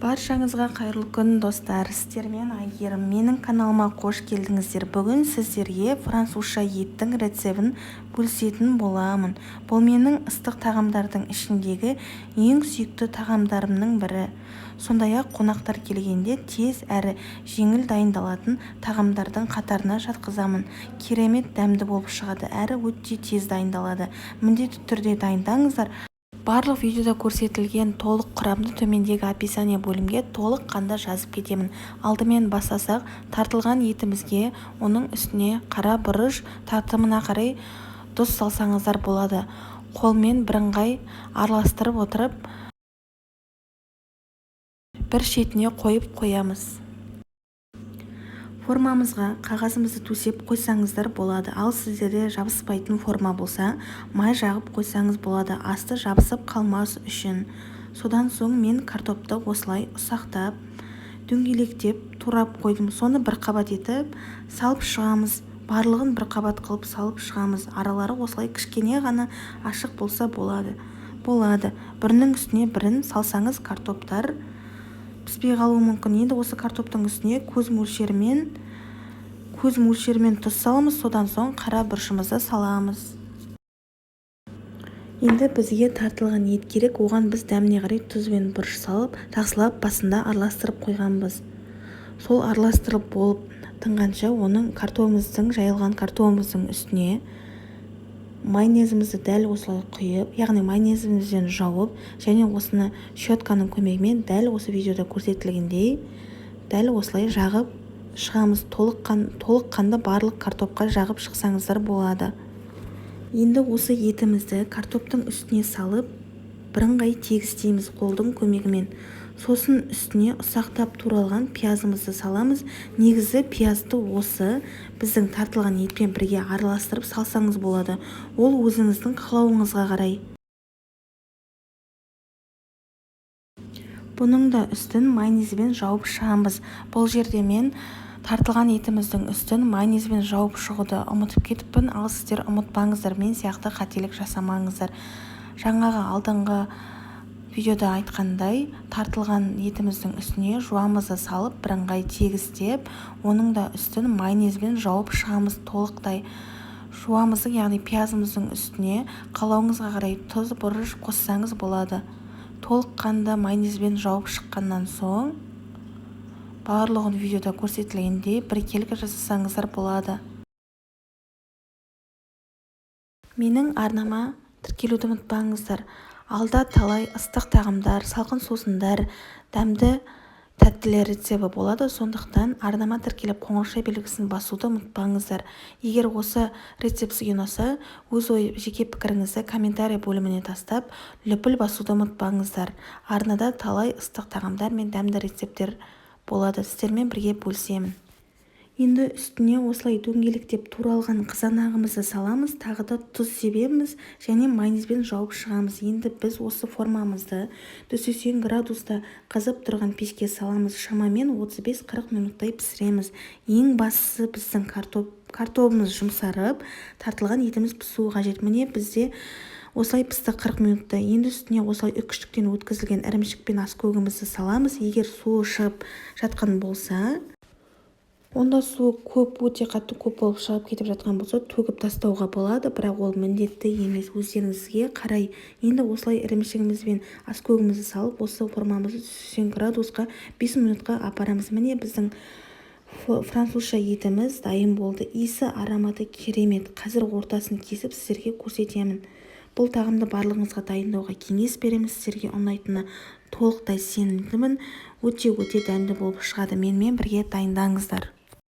Баршаңызға қайырлы күн достар, сіздермен Айгерім. Менің каналыма қош келдіңіздер. Бүгін сіздерге французша еттің рецебін бөлісетін боламын. Бұл менің ыстық тағамдардың ішіндегі ең сүйікті тағамдарымның бірі. Сондай-ақ қонақтар келгенде тез әрі жеңіл дайындалатын тағамдардың қатарына жатқызамын. Керемет дәмді болып шығады, әрі өте тез дайындалады. Міндетті түрде дайындаңыздар. Барлық видеода көрсетілген толық құрамды төмендегі описание бөлімге толық қанда жазып кетемін. Алдымен бастасақ, тартылған етімізге оның үстіне қара бұрыш тартымына қарай тұз салсаңыздар болады. Қолмен бірыңғай араластырып отырып, бір шетіне қойып қоямыз. Формамызға қағазымызды төсеп қойсаңыздар болады. Ал сіздерде жабыспайтын форма болса, май жағып қойсаңыз болады, асты жабысып қалмас үшін. Содан соң мен картопты осылай ұсақтап, дөңгелектеп турап қойдым. Соны бір қабат етіп салып шығамыз. Барлығын бір қабат қылып салып шығамыз. Аралары осылай кішкене ғана ашық болса болады. Бірінің үстіне бірін салсаңыз картоптар піспей қалуы мүмкін. Енді осы картоптың үстіне көз мөлшерімен тұз саламыз, содан соң қара бұрышымызды саламыз. Енді бізге тартылған ет керек, оған біз дәміне қарай тұз бен бұрыш салып, жақсылап басында араластырып қойғанбыз. Сол араластырып болып тынғанша оның жайылған картопымыздың үстіне майонезімізді дәл осылай құйып, яғни майонезімізден жауып, және осыны щетканың көмегімен дәл осы видеода көрсетілгендей дәл осылай жағып шығамыз. Толық қанды барлық картопқа жағып шықсаңыздар болады. Енді осы етімізді картоптың үстіне салып, бірыңғай тегістейміз қолдың көмегімен. Сосын үстіне ұсақтап туралған пиязымызды саламыз. Негізі пиязды осы біздің тартылған етпен бірге араластырып салсаңыз болады. Ол өзіңіздің қалауыңызға қарай. Бұның да үстін майонезбен жауып шығамыз. Бұл жерде мен тартылған етіміздің үстін майонезбен жауып шығуды ұмытып кетіппін. Ал сіздер ұмытпаңыздар, мен сияқты қателік жасамаңыздар. Жаңағы алдыңғы видеода айтқандай, тартылған етіміздің үстіне жуамызды салып, бірыңғай тегістеп, оның да үстін майонезбен жауып шығамыз. Толықтай жуамыздың, яғни пиязымыздың үстіне қалауыңызға қарай тұз, бұрыш қоссаңыз болады. Толыққанды майонезбен жауып шыққаннан соң, барлығын видеода көрсетілгендей біркелкі жасасаңыздар болады. Менің арнама тіркелуді ұмытпаңыздар. Алда талай ыстық тағамдар, салқын сусындар, дәмді тәттілер рецебі болады. Сондықтан арнама тіркеліп қоңырауша белгісін басуды ұмытпаңыздар. Егер осы рецепт сізге ұнаса, өз жеке пікіріңізді комментарий бөліміне тастап, лүпіл басуды ұмытпаңыздар. Арнада талай ыстық тағамдар мен дәмді рецепттер болады. Сіздермен бірге бөлісемін. Енді үстіне осылай дөңгелектеп туралған қызанағымызды саламыз, тағы да тұз себеміз және майонезбен жауып шығамыз. Енді біз осы формамызды 180 градуста қызып тұрған пешке саламыз. Шамамен 35-40 минуттай пісіреміз. Ең бастысы біздің картопымыз жұмсарып, тартылған етіміз пісуі қажет. Міне бізде осылай пісті 40 минутта. Енді үстіне осылай үкіштіктен өткізілген ірімшік пен аскөгімізді саламыз. Егер суы шығып жатқан болса, онда суы өте қатты көп болып шығып кетіп жатқан болса, төгіп тастауға болады, бірақ ол міндетті емес, өздеріңізге қарай. Енді осылай ірімшігіміз бен аскөгімізді салып, осы формамызды 180 градусқа 5 минутқа апарамыз. Міне біздің французша етіміз дайын болды. Иісі, ароматы керемет. Қазір ортасын кесіп сіздерге көрсетемін. Бұл тағамды барлығыңызға дайындауға кеңес береміз. Сіздерге ұнайтынына толықтай сенімдімін. Өте дәмді болып шығады. Менімен бірге дайындаңыздар.